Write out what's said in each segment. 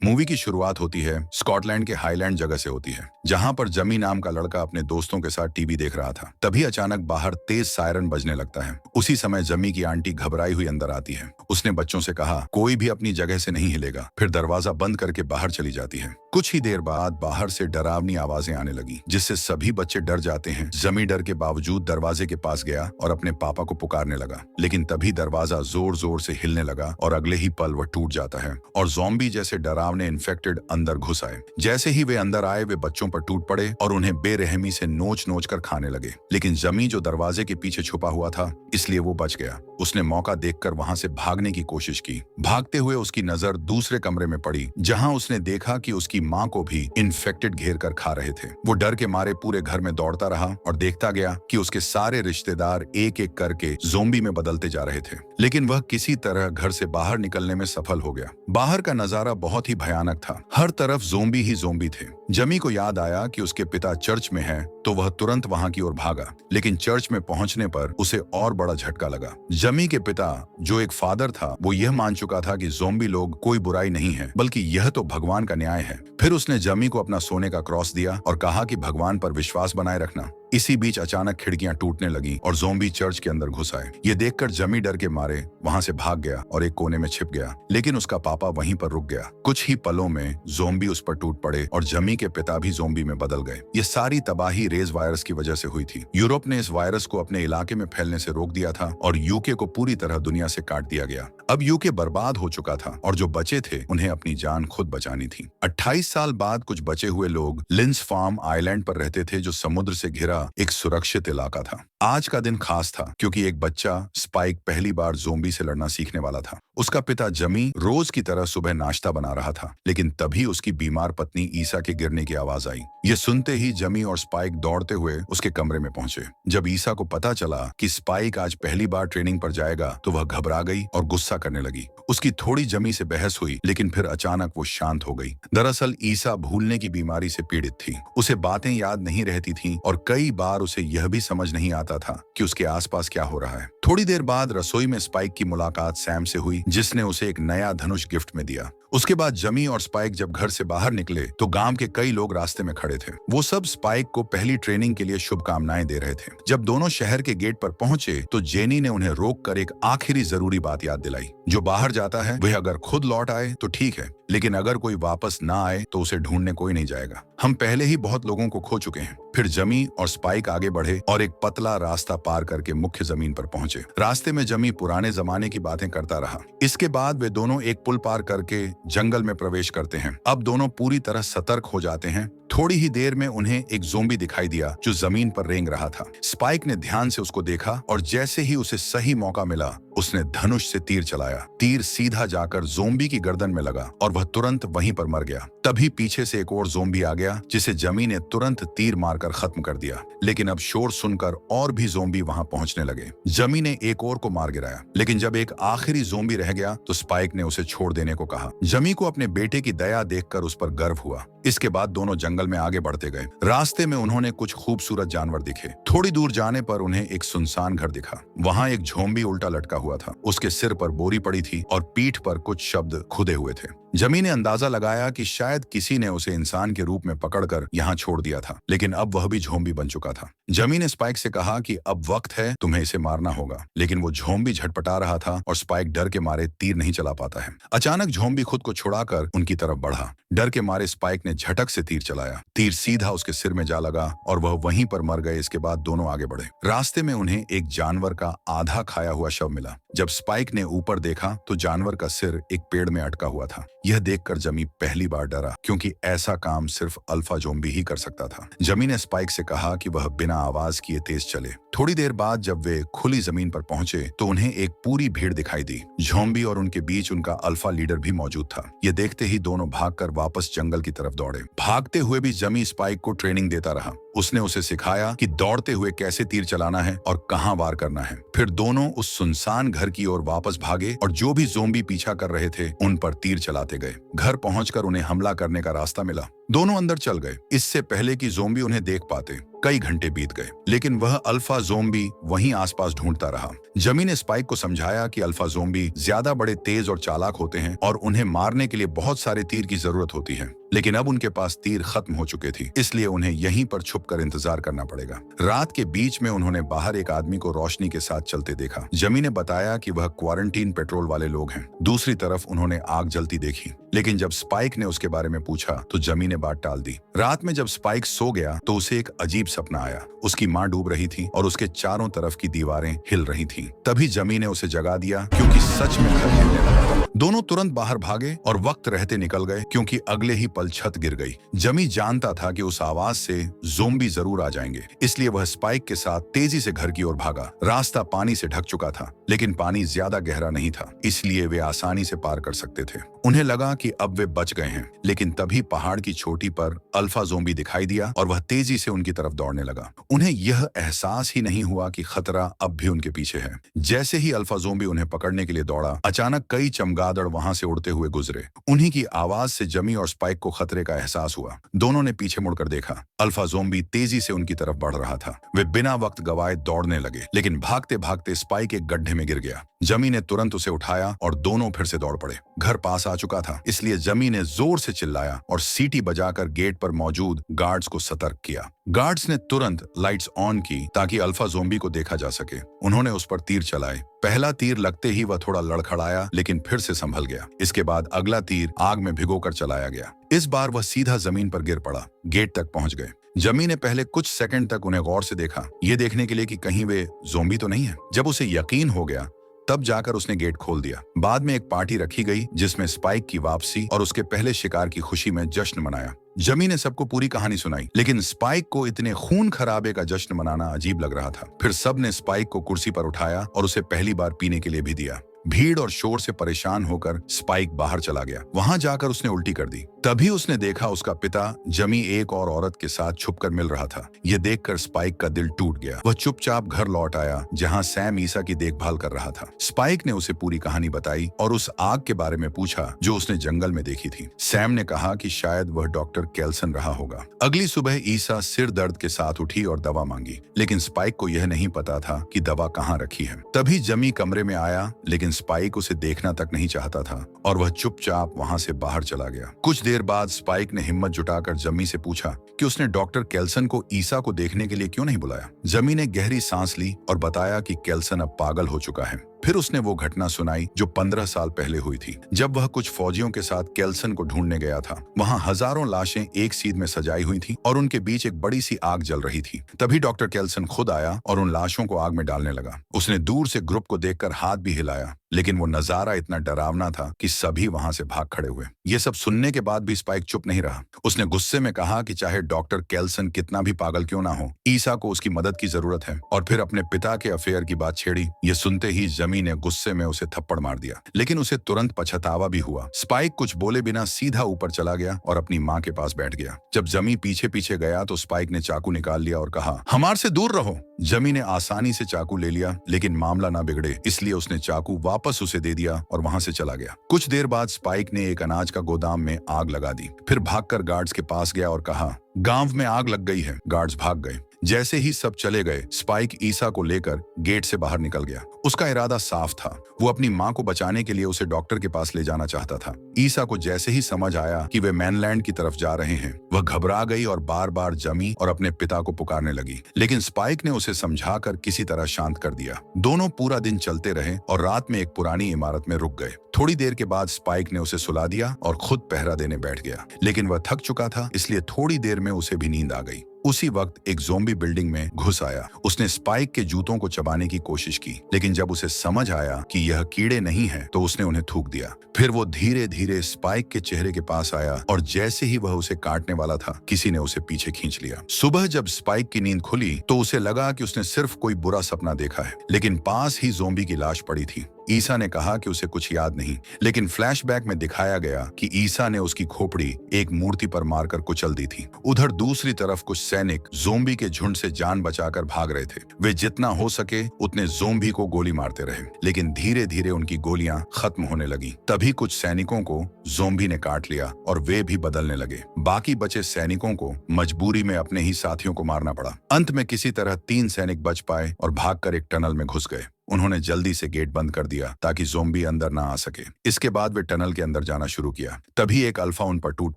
Movie की शुरुआत होती है स्कॉटलैंड के हाईलैंड जगह से होती है, जहां पर जमी नाम का लड़का अपने दोस्तों के साथ टीवी देख रहा था। तभी अचानक बाहर तेज सायरन बजने लगता है। उसी समय जमी की आंटी घबराई हुई अंदर आती है। उसने बच्चों से कहा कोई भी अपनी जगह से नहीं हिलेगा, फिर दरवाजा बंद करके बाहर चली जाती है। कुछ ही देर बाद बाहर से डरावनी आवाजें आने लगी, जिससे सभी बच्चे डर जाते हैं। जमी डर के बावजूद दरवाजे के पास गया और अपने पापा को पुकारने लगा, लेकिन तभी दरवाजा जोर जोर से हिलने लगा और अगले ही पल वह टूट जाता है और ज़ॉम्बी जैसे डरावने इन्फेक्टेड अंदर घुस आए। जैसे ही वे अंदर आए, वे बच्चों पर टूट पड़े और उन्हें बेरहमी से नोच नोच कर खाने लगे। लेकिन जमी जो दरवाजे के पीछे छुपा हुआ था, इसलिए वो बच गया। उसने मौका देखकर वहां से भागने की कोशिश की। भागते हुए उसकी नजर दूसरे कमरे में पड़ी, जहां उसने देखा कि उसकी माँ को भी इन्फेक्टेड घेर कर खा रहे थे। वो डर के मारे पूरे घर में दौड़ता रहा और देखता गया कि उसके सारे रिश्तेदार एक एक करके ज़ॉम्बी में बदलते जा रहे थे। लेकिन वह किसी तरह घर से बाहर निकलने में सफल हो गया। बाहर का नजारा बहुत ही भयानक था। हर तरफ ज़ॉम्बी ही ज़ॉम्बी थे। जमी को याद आया कि उसके पिता चर्च में हैं, तो वह तुरंत वहां की ओर भागा। लेकिन चर्च में पहुंचने पर उसे और बड़ा झटका लगा। जमी के पिता, जो एक फादर था, वो यह मान चुका था कि ज़ॉम्बी लोग कोई बुराई नहीं है, बल्कि यह तो भगवान का न्याय है। फिर उसने जमी को अपना सोने का क्रॉस दिया और कहा कि भगवान पर विश्वास बनाए रखना। इसी बीच अचानक खिड़कियां टूटने लगी और ज़ॉम्बी चर्च के अंदर घुस आए। ये देखकर जमी डर के मारे वहां से भाग गया और एक कोने में छिप गया। लेकिन उसका पापा वहीं पर रुक गया। कुछ ही पलों में ज़ॉम्बी उस पर टूट पड़े और जमी के पिता भी ज़ॉम्बी में बदल गए। ये सारी तबाही रेज वायरस की वजह से हुई थी। यूरोप ने इस वायरस को अपने इलाके में फैलने से रोक दिया था और यूके को पूरी तरह दुनिया से काट दिया गया। अब यूके बर्बाद हो चुका था और जो बचे थे उन्हें अपनी जान खुद बचानी थी। 28 साल बाद कुछ बचे हुए लोग लिंस फार्म आइलैंड पर रहते थे, जो समुद्र से घिरा एक सुरक्षित इलाका था। आज का दिन खास था क्योंकि एक बच्चा स्पाइक पहली बार ज़ॉम्बी से लड़ना सीखने वाला था। उसका पिता जमी रोज की तरह सुबह नाश्ता बना रहा था, लेकिन तभी उसकी बीमार पत्नी ईसा के गिरने की आवाज आई। ये सुनते ही जमी और स्पाइक दौड़ते हुए उसके कमरे में पहुंचे। जब ईसा को पता चला कि स्पाइक आज पहली बार ट्रेनिंग पर जाएगा, तो वह घबरा गई और गुस्सा करने लगी। उसकी थोड़ी जमी से बहस हुई, लेकिन फिर अचानक वो शांत हो गई। दरअसल ईसा भूलने की बीमारी से पीड़ित थी। उसे बातें याद नहीं रहती थीं और कई बार उसे यह भी समझ नहीं आता था कि उसके आसपास क्या हो रहा है। थोड़ी देर बाद रसोई में स्पाइक की मुलाकात सैम से हुई, जिसने उसे एक नया धनुष गिफ्ट में दिया। उसके बाद जमी और स्पाइक जब घर से बाहर निकले, तो गांव के कई लोग रास्ते में खड़े थे। वो सब स्पाइक को पहली ट्रेनिंग के लिए शुभकामनाएं दे रहे थे। जब दोनों शहर के गेट पर पहुंचे, तो जेनी ने उन्हें रोककर एक आखिरी जरूरी बात याद दिलाई। जो बाहर जाता है वह अगर खुद लौट आए तो ठीक है, लेकिन अगर कोई वापस ना आए तो उसे ढूंढने कोई नहीं जाएगा। हम पहले ही बहुत लोगों को खो चुके हैं। फिर जमी और स्पाइक आगे बढ़े और एक पतला रास्ता पार करके मुख्य जमीन पर पहुंचे। रास्ते में जमी पुराने जमाने की बातें करता रहा। इसके बाद वे दोनों एक पुल पार करके जंगल में प्रवेश करते हैं। अब दोनों पूरी तरह सतर्क हो जाते हैं। थोड़ी ही देर में उन्हें एक ज़ॉम्बी दिखाई दिया जो जमीन पर रेंग रहा था। स्पाइक ने ध्यान से उसको देखा और जैसे ही उसे सही मौका मिला, उसने धनुष से तीर चलाया। तीर सीधा जाकर ज़ॉम्बी की गर्दन में लगा और वह तुरंत वहीं पर मर गया। तभी पीछे से एक और ज़ॉम्बी आ गया, जिसे जमी ने तुरंत तीर मारकर खत्म कर दिया। लेकिन अब शोर सुनकर और भी ज़ॉम्बी वहां पहुंचने लगे। जमी ने एक और को मार गिराया, लेकिन जब एक आखिरी ज़ॉम्बी रह गया तो स्पाइक ने उसे छोड़ देने को कहा। जमी को अपने बेटे की दया देखकर उस पर गर्व हुआ। इसके बाद दोनों जंगल में आगे बढ़ते गए। रास्ते में उन्होंने कुछ खूबसूरत जानवर दिखे। थोड़ी दूर जाने पर उन्हें एक सुनसान घर दिखा। वहां एक ज़ॉम्बी उल्टा लटका हुआ था। उसके सिर पर बोरी पड़ी थी और पीठ पर कुछ शब्द खुदे हुए थे। जमी ने अंदाजा लगाया कि शायद किसी ने उसे इंसान के रूप में पकड़कर यहाँ छोड़ दिया था, लेकिन अब वह भी ज़ॉम्बी बन चुका था। जमी ने स्पाइक से कहा कि अब वक्त है, तुम्हें इसे मारना होगा। लेकिन वो ज़ॉम्बी झटपटा रहा था और स्पाइक डर के मारे तीर नहीं चला पाता है। अचानक ज़ॉम्बी खुद को छुड़ाकर उनकी तरफ बढ़ा। डर के मारे स्पाइक ने झटक से तीर चलाया। तीर सीधा उसके सिर में जा लगा और वह वहीं पर मर गए। इसके बाद दोनों आगे बढ़े। रास्ते में उन्हें एक जानवर का आधा खाया हुआ शव मिला। जब स्पाइक ने ऊपर देखा तो जानवर का सिर एक पेड़ में अटका हुआ था। यह देखकर जमी पहली बार डरा, क्योंकि ऐसा काम सिर्फ अल्फा ज़ॉम्बी ही कर सकता था। जमी ने स्पाइक से कहा कि वह बिना आवाज किए तेज चले। थोड़ी देर बाद जब वे खुली जमीन पर पहुंचे, तो उन्हें एक पूरी भीड़ दिखाई दी। ज़ॉम्बी और उनके बीच उनका अल्फा लीडर भी मौजूद था। यह देखते ही दोनों भागकर वापस जंगल की तरफ दौड़े। भागते हुए भी जमी स्पाइक को ट्रेनिंग देता रहा। उसने उसे सिखाया कि दौड़ते हुए कैसे तीर चलाना है और कहां वार करना है। फिर दोनों उस सुनसान घर की ओर वापस भागे और जो भी ज़ॉम्बी पीछा कर रहे थे, उन पर तीर चलाते गए। घर पहुंचकर उन्हें हमला करने का रास्ता मिला। दोनों अंदर चल गए, इससे पहले कि ज़ॉम्बी उन्हें देख पाते। कई घंटे बीत गए, लेकिन वह अल्फा ज़ोंबी वहीं आसपास ढूंढता रहा। जमी ने स्पाइक को समझाया कि अल्फा ज़ोंबी ज्यादा बड़े, तेज और चालाक होते हैं और उन्हें मारने के लिए बहुत सारे तीर की जरूरत होती है, लेकिन अब उनके पास तीर खत्म हो चुके थे, इसलिए उन्हें यहीं पर छुपकर इंतजार करना पड़ेगा। रात के बीच में उन्होंने बाहर एक आदमी को रोशनी के साथ चलते देखा। जमी ने बताया कि वह क्वारंटीन पेट्रोल वाले लोग हैं। दूसरी तरफ उन्होंने आग जलती देखी, लेकिन जब स्पाइक ने उसके बारे में पूछा तो जमी ने बात टाल दी। रात में जब स्पाइक सो गया तो उसे एक अजीब सपना आया। उसकी माँ डूब रही थी और उसके चारों तरफ की दीवारें हिल रही थीं। तभी जमी ने उसे जगा दिया, क्योंकि सच में घर हिलने लगा था। दोनों तुरंत बाहर भागे और वक्त रहते निकल गए, क्योंकि अगले ही पल छत गिर गई। जमी जानता था कि उस आवाज से ज़ोंबी जरूर आ जाएंगे, इसलिए वह स्पाइक के साथ तेजी से घर की ओर भागा। रास्ता पानी से ढक चुका था, लेकिन पानी ज्यादा गहरा नहीं था, इसलिए वे आसानी से पार कर सकते थे। उन्हें लगा कि अब वे बच गए हैं, लेकिन तभी पहाड़ की चोटी पर अल्फा ज़ोंबी दिखाई दिया और वह तेजी से उनकी तरफ दौड़ने लगा। उन्हें यह एहसास ही नहीं हुआ कि खतरा अब भी उनके पीछे है। जैसे ही अल्फा ज़ोंबी उन्हें पकड़ने के लिए दौड़ा, अचानक कई चमगादड़ वहां से उड़ते हुए गुजरे। उन्हीं की आवाज से जमी और स्पाइक को खतरे का एहसास हुआ। दोनों ने पीछे मुड़कर देखा। अल्फा ज़ोंबी तेजी से उनकी तरफ बढ़ रहा था। वे बिना वक्त गवाए दौड़ने लगे, लेकिन भागते भागते स्पाइक एक गड्ढे में गिर गया। जमी ने तुरंत उसे उठाया और दोनों फिर से दौड़ पड़े। घर पास आ चुका था, इसलिए जमी ने जोर से चिल्लाया और सीटी बजाकर गेट पर मौजूद गार्ड्स को सतर्क किया। गार्ड्स ने तुरंत लाइट्स ऑन की ताकि अल्फा ज़ोंबी को देखा जा सके। उन्होंने उस पर तीर चलाए। पहला तीर लगते ही वह थोड़ा लड़खड़ाया, लेकिन फिर से संभल गया। इसके बाद अगला तीर आग में भिगोकर चलाया गया। इस बार वह सीधा जमीन पर गिर पड़ा। गेट तक पहुंच गए। जमी ने पहले कुछ सेकंड तक उन्हें गौर से देखा, ये देखने के लिए कि कहीं वे ज़ोंबी तो नहीं है। जब उसे यकीन हो गया, तब जाकर उसने गेट खोल दिया। बाद में एक पार्टी रखी गई, जिसमें स्पाइक की वापसी और उसके पहले शिकार की खुशी में जश्न मनाया। जमी ने सबको पूरी कहानी सुनाई, लेकिन स्पाइक को इतने खून खराबे का जश्न मनाना अजीब लग रहा था। फिर सब ने स्पाइक को कुर्सी पर उठाया और उसे पहली बार पीने के लिए भी दिया। भीड़ और शोर से परेशान होकर स्पाइक बाहर चला गया। वहां जाकर उसने उल्टी कर दी। तभी उसने देखा उसका पिता जमी एक और औरत के साथ छुपकर मिल रहा था। यह देखकर स्पाइक का दिल टूट गया। वह चुपचाप घर लौट आया, जहां सैम ईसा की देखभाल कर रहा था। स्पाइक ने उसे पूरी कहानी बताई और उस आग के बारे में पूछा जो उसने जंगल में देखी थी। सैम ने कहा कि शायद वह डॉक्टर केल्सन रहा होगा। अगली सुबह ईसा सिर दर्द के साथ उठी और दवा मांगी, लेकिन स्पाइक को यह नहीं पता था कि दवा कहाँ रखी है। तभी जमी कमरे में आया, लेकिन स्पाइक उसे देखना तक नहीं चाहता था और वह चुपचाप वहां से बाहर चला गया। कुछ देर बाद स्पाइक ने हिम्मत जुटाकर जमी से पूछा कि उसने डॉक्टर केल्सन को ईसा को देखने के लिए क्यों नहीं बुलाया। जमी ने गहरी सांस ली और बताया कि केल्सन अब पागल हो चुका है। फिर उसने वो घटना सुनाई जो 15 साल पहले हुई थी, जब वह कुछ फौजियों के साथ केल्सन को ढूंढने गया था। वहां हजारों लाशें एक सीध में सजाई हुई थी और उनके बीच एक बड़ी सी आग जल रही थी। तभी डॉक्टर केल्सन खुद आया और उन लाशों को आग में डालने लगा। उसने दूर से ग्रुप को देखकर हाथ भी हिलाया, लेकिन वो नजारा इतना डरावना था कि सभी वहां से भाग खड़े हुए। ये सब सुनने के बाद भी स्पाइक चुप नहीं रहा। उसने गुस्से में कहा कि चाहे डॉक्टर केल्सन कितना भी पागल क्यों ना हो, ईसा को उसकी मदद की जरूरत है, और फिर अपने पिता के अफेयर की बात छेड़ी। ये सुनते ही जमी ने गुस्से में उसे थप्पड़ मार दिया, लेकिन उसे तुरंत पछतावा भी हुआ। स्पाइक कुछ बोले बिना सीधा ऊपर चला गया और अपनी माँ के पास बैठ गया। जब जमी पीछे पीछे गया तो स्पाइक ने चाकू निकाल लिया और कहा, हमारे से दूर रहो। जमी ने आसानी से चाकू ले लिया, लेकिन मामला ना बिगड़े इसलिए उसने चाकू वापस उसे दे दिया और वहां से चला गया। कुछ देर बाद स्पाइक ने एक अनाज का गोदाम में आग लगा दी। फिर भागकर गार्ड्स के पास गया और कहा, गांव में आग लग गई है। गार्ड्स भाग गए। जैसे ही सब चले गए, स्पाइक ईसा को लेकर गेट से बाहर निकल गया। उसका इरादा साफ था, वो अपनी माँ को बचाने के लिए उसे डॉक्टर के पास ले जाना चाहता था। ईसा को जैसे ही समझ आया कि वे मैनलैंड की तरफ जा रहे हैं, वह घबरा गई और बार बार जमी और अपने पिता को पुकारने लगी, लेकिन स्पाइक ने उसे समझाकर किसी तरह शांत कर दिया। दोनों पूरा दिन चलते रहे और रात में एक पुरानी इमारत में रुक गए। थोड़ी देर के बाद स्पाइक ने उसे सुला दिया और खुद पहरा देने बैठ गया, लेकिन वह थक चुका था, इसलिए थोड़ी देर में उसे भी नींद आ गई। उसी वक्त एक ज़ोंबी बिल्डिंग में घुस आया। उसने स्पाइक के जूतों को चबाने की कोशिश की, लेकिन जब उसे समझ आया कि यह कीड़े नहीं हैं, तो उसने उन्हें थूक दिया। फिर वो धीरे धीरे स्पाइक के चेहरे के पास आया और जैसे ही वह उसे काटने वाला था, किसी ने उसे पीछे खींच लिया। सुबह जब स्पाइक की नींद खुली तो उसे लगा कि उसने सिर्फ कोई बुरा सपना देखा है, लेकिन पास ही ज़ोंबी की लाश पड़ी थी। ईसा ने कहा कि उसे कुछ याद नहीं, लेकिन फ्लैशबैक में दिखाया गया कि ईसा ने उसकी खोपड़ी एक मूर्ति पर मारकर कुचल दी थी। उधर दूसरी तरफ कुछ सैनिक ज़ोंबी के झुंड से जान बचाकर भाग रहे थे। वे जितना हो सके उतने ज़ोंबी को गोली मारते रहे, लेकिन धीरे धीरे उनकी गोलियां खत्म होने लगी। तभी कुछ सैनिकों को ज़ोंबी ने काट लिया और वे भी बदलने लगे। बाकी बचे सैनिकों को मजबूरी में अपने ही साथियों को मारना पड़ा। अंत में किसी तरह 3 सैनिक बच पाए और भागकर एक टनल में घुस गए। उन्होंने जल्दी से गेट बंद कर दिया ताकि ज़ोंबी अंदर ना आ सके। इसके बाद वे टनल के अंदर जाना शुरू किया। तभी एक अल्फा उन पर टूट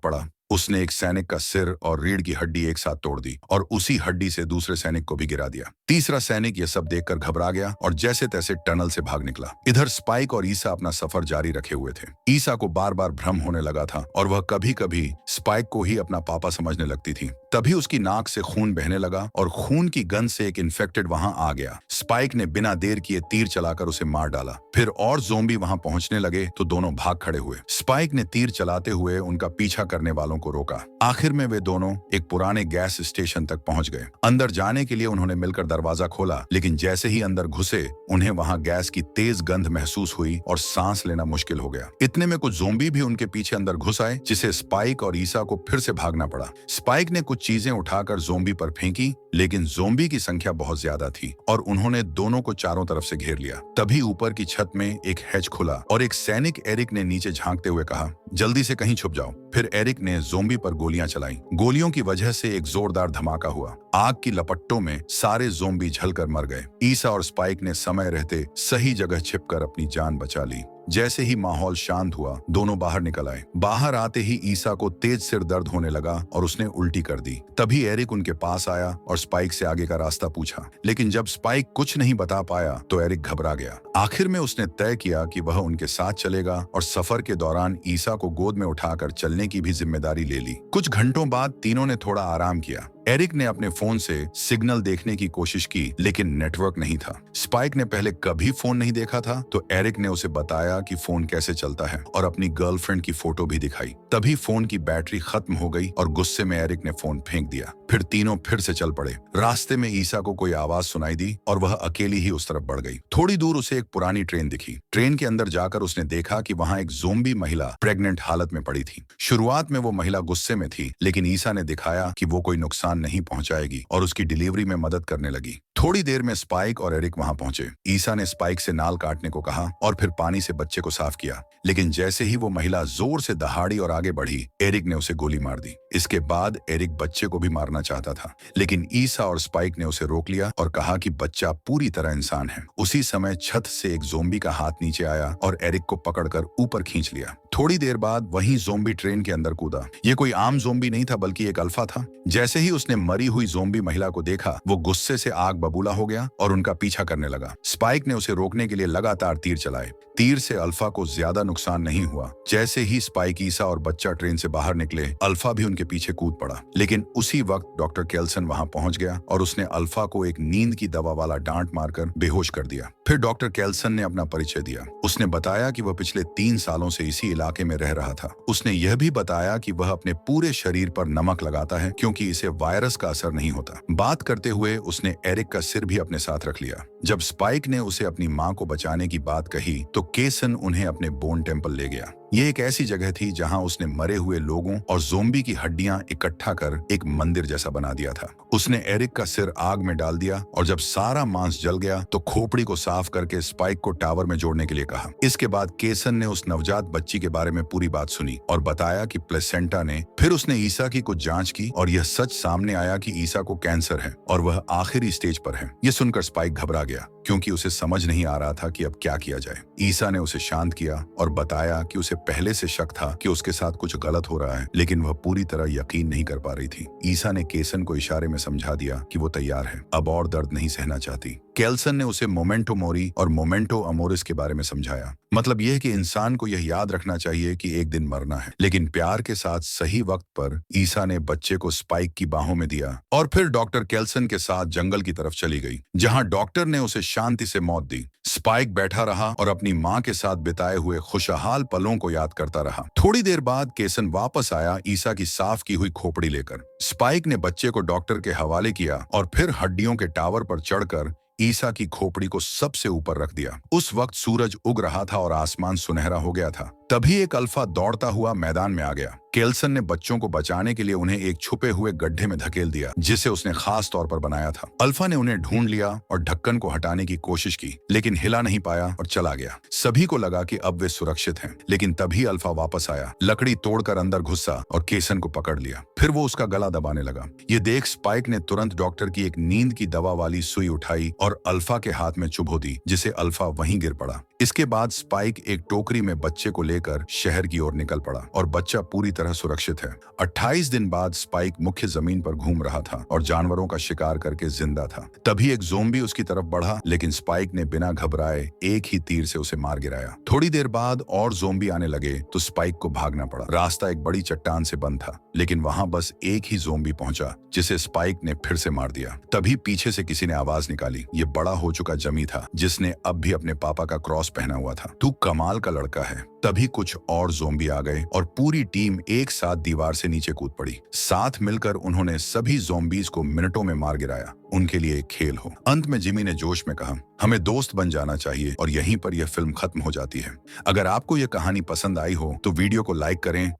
पड़ा। उसने एक सैनिक का सिर और रीढ़ की हड्डी एक साथ तोड़ दी और उसी हड्डी से दूसरे सैनिक को भी गिरा दिया। तीसरा सैनिक यह सब देखकर घबरा गया और जैसे तैसे टनल से भाग निकला। इधर स्पाइक और ईसा अपना सफर जारी रखे हुए थे। ईसा को बार बार भ्रम होने लगा था और वह कभी कभी स्पाइक को ही अपना पापा समझने लगती थी। तभी उसकी नाक से खून बहने लगा और खून की गंध से एक इन्फेक्टेड वहां आ गया। स्पाइक ने बिना देर किए तीर चलाकर उसे मार डाला। फिर और ज़ोंबी वहां पहुंचने लगे तो दोनों भाग खड़े हुए। स्पाइक ने तीर चलाते हुए उनका पीछा करने वालों को रोका। आखिर में वे दोनों एक पुराने गैस स्टेशन तक पहुंच गए। अंदर जाने के लिए उन्होंने मिलकर दरवाजा खोला, लेकिन जैसे ही अंदर घुसे उन्हें वहां गैस की तेज गंध महसूस हुई और सांस लेना मुश्किल हो गया। इतने में कुछ ज़ोंबी भी उनके पीछे अंदर घुस आए, जिसे स्पाइक और ईसा को फिर से भागना पड़ा। स्पाइक ने कुछ चीजें उठाकर ज़ोंबी पर फेंकी, लेकिन ज़ोंबी की संख्या बहुत ज्यादा थी और उन्होंने दोनों को चारों तरफ से घेर लिया। तभी ऊपर की छत में एक हैच खुला और एक सैनिक एरिक ने नीचे झांकते हुए कहा, जल्दी से कहीं छुप जाओ। फिर एरिक ने ज़ोंबी पर गोलियां चलाई। गोलियों की वजह से एक जोरदार धमाका हुआ। आग की लपट्टों में सारे ज़ोंबी जलकर मर गए। ईसा और स्पाइक ने समय रहते सही जगह छिपकर अपनी जान बचा ली। जैसे ही माहौल शांत हुआ, दोनों बाहर निकल आए। बाहर आते ही ईसा को तेज सिर दर्द होने लगा और उसने उल्टी कर दी। तभी एरिक उनके पास आया और स्पाइक से आगे का रास्ता पूछा, लेकिन जब स्पाइक कुछ नहीं बता पाया तो एरिक घबरा गया। आखिर में उसने तय किया कि वह उनके साथ चलेगा और सफर के दौरान ईसा को गोद में उठाकर चलने की भी जिम्मेदारी ले ली। कुछ घंटों बाद तीनों ने थोड़ा आराम किया। एरिक ने अपने फोन से सिग्नल देखने की कोशिश की, लेकिन नेटवर्क नहीं था। स्पाइक ने पहले कभी फोन नहीं देखा था, तो एरिक ने उसे बताया कि फोन कैसे चलता है और अपनी गर्लफ्रेंड की फोटो भी दिखाई। तभी फोन की बैटरी खत्म हो गई और गुस्से में एरिक ने फोन फेंक दिया। फिर तीनों फिर से चल पड़े। रास्ते में ईसा को कोई आवाज सुनाई दी और वह अकेली ही उस तरफ बढ़ गई। थोड़ी दूर उसे एक पुरानी ट्रेन दिखी। ट्रेन के अंदर जाकर उसने देखा कि वहां एक ज़ोंबी महिला प्रेग्नेंट हालत में पड़ी थी। शुरुआत में वो महिला गुस्से में थी, लेकिन ईसा ने दिखाया कि वो कोई नुकसान नहीं पहुंचाएगी और उसकी डिलीवरी में मदद करने लगी। थोड़ी देर में स्पाइक और एरिक वहां पहुंचे। ईसा ने स्पाइक से नाल काटने को कहा और फिर पानी से बच्चे को साफ किया, लेकिन जैसे ही वो महिला जोर से दहाड़ी और आगे बढ़ी, एरिक ने उसे गोली मार दी। इसके बाद एरिक बच्चे को भी मारना चाहता था, लेकिन ईसा और स्पाइक ने उसे रोक लिया और कहा कि बच्चा पूरी तरह इंसान है। उसी समय छत से एक ज़ोंबी का हाथ नीचे आया और एरिक को पकड़कर ऊपर खींच लिया। थोड़ी देर बाद वही ज़ोंबी ट्रेन के अंदर कूदा। ये कोई आम ज़ोंबी नहीं था, बल्कि एक अल्फा था। जैसे ही उसने मरी हुई ज़ोंबी महिला को देखा, वो गुस्से से आग बबूला हो गया और उनका पीछा करने लगा। स्पाइक ने उसे रोकने के लिए लगातार तीर चलाए। तीर से अल्फा को ज्यादा नुकसान नहीं हुआ। जैसे ही स्पाइक, ईसा और बच्चा ट्रेन से बाहर निकले, अल्फा भी उनके पीछे कूद पड़ा। लेकिन उसी वक्त डॉक्टर केल्सन वहां पहुंच गया और उसने अल्फा को एक नींद की दवा वाला डांट मारकर बेहोश कर दिया। फिर डॉक्टर केल्सन ने अपना परिचय दिया। उसने बताया कि वह पिछले 3 सालों से इसी इलाके में रह रहा था। उसने यह भी बताया कि वह अपने पूरे शरीर पर नमक लगाता है, क्योंकि इसे वायरस का असर नहीं होता। बात करते हुए उसने एरिक का सिर भी अपने साथ रख लिया। जब स्पाइक ने उसे अपनी मां को बचाने की बात कही, तो केसन उन्हें अपने बोन टेम्पल ले गया। ये एक ऐसी जगह थी जहां उसने मरे हुए लोगों और ज़ोंबी की हड्डियां इकट्ठा कर एक मंदिर जैसा बना दिया था। उसने एरिक का सिर आग में डाल दिया और जब सारा मांस जल गया तो खोपड़ी को साफ करके स्पाइक को टावर में जोड़ने के लिए कहा। इसके बाद केसन ने उस नवजात बच्ची के बारे में पूरी बात सुनी और बताया कि प्लेसेंटा ने। फिर उसने ईसा की कुछ जांच की और यह सच सामने आया कि ईसा को कैंसर है और वह आखिरी स्टेज पर है। यह सुनकर स्पाइक घबरा गया, क्योंकि उसे समझ नहीं आ रहा था कि अब क्या किया जाए। ईसा ने उसे शांत किया और बताया कि उसे पहले से शक था कि उसके साथ कुछ गलत हो रहा है, लेकिन वह पूरी तरह यकीन नहीं कर पा रही थी। ईसा ने केसन को इशारे में समझा दिया कि वो तैयार है, अब और दर्द नहीं सहना चाहती। केल्सन ने उसे मोमेंटो मोरी और मोमेंटो अमोरिस के बारे में समझाया। मतलब यह कि इंसान को यह याद रखना चाहिए कि एक दिन मरना है, लेकिन प्यार के साथ सही वक्त पर। ईसा ने बच्चे को स्पाइक की बाहों में दिया और फिर डॉक्टर केल्सन के साथ जंगल की तरफ चली गई, जहां डॉक्टर ने उसे शांति से मौत दी। स्पाइक बैठा रहा और अपनी मां के साथ बिताए हुए खुशहाल पलों को याद करता रहा। थोड़ी देर बाद केसन वापस आया, ईसा की साफ की हुई खोपड़ी लेकर। स्पाइक ने बच्चे को डॉक्टर के हवाले किया और फिर हड्डियों के टावर पर चढ़कर ईसा की खोपड़ी को सबसे ऊपर रख दिया। उस वक्त सूरज उग रहा था और आसमान सुनहरा हो गया था। तभी एक अल्फा दौड़ता हुआ मैदान में आ गया। केल्सन ने बच्चों को बचाने के लिए उन्हें एक छुपे हुए गड्ढे में धकेल दिया, जिसे उसने खास तौर पर बनाया था। अल्फा ने उन्हें ढूंढ लिया और ढक्कन को हटाने की कोशिश की, लेकिन हिला नहीं पाया और चला गया। सभी को लगा कि अब वे सुरक्षित हैं, लेकिन तभी अल्फा वापस आया, लकड़ी तोड़कर अंदर घुसा और केसन को पकड़ लिया। फिर वो उसका गला दबाने लगा। ये देख स्पाइक ने तुरंत डॉक्टर की एक नींद की दवा वाली सुई उठाई और अल्फा के हाथ में चुभो दी, जिसे अल्फा वहीं गिर पड़ा। इसके बाद स्पाइक एक टोकरी में बच्चे को लेकर शहर की ओर निकल पड़ा और बच्चा पूरी तरह सुरक्षित है। 28 दिन बाद स्पाइक मुख्य जमीन पर घूम रहा था और जानवरों का शिकार करके जिंदा था। तभी एक ज़ोंबी उसकी तरफ बढ़ा, लेकिन स्पाइक ने बिना घबराए एक ही तीर से उसे मार गिराया। थोड़ी देर बाद और ज़ोंबी आने लगे तो स्पाइक को भागना पड़ा। रास्ता एक बड़ी चट्टान से बंद था, लेकिन वहां बस एक ही ज़ोंबी पहुंचा, जिसे स्पाइक ने फिर से मार दिया। तभी पीछे से किसी ने आवाज निकाली। ये बड़ा हो चुका जमी था, जिसने अब भी अपने पापा का क्रॉस पहना हुआ था। तू कमाल का लड़का है। तभी कुछ और ज़ोंबी आ गए और पूरी टीम एक साथ दीवार से नीचे कूद पड़ी। साथ मिलकर उन्होंने सभी ज़ोंबीज को मिनटों में मार गिराया, उनके लिए एक खेल हो। अंत में जिमी ने जोश में कहा, हमें दोस्त बन जाना चाहिए, और यहीं पर यह फिल्म खत्म हो जाती है। अगर आपको यह कहानी पसंद आई हो तो वीडियो को लाइक करें,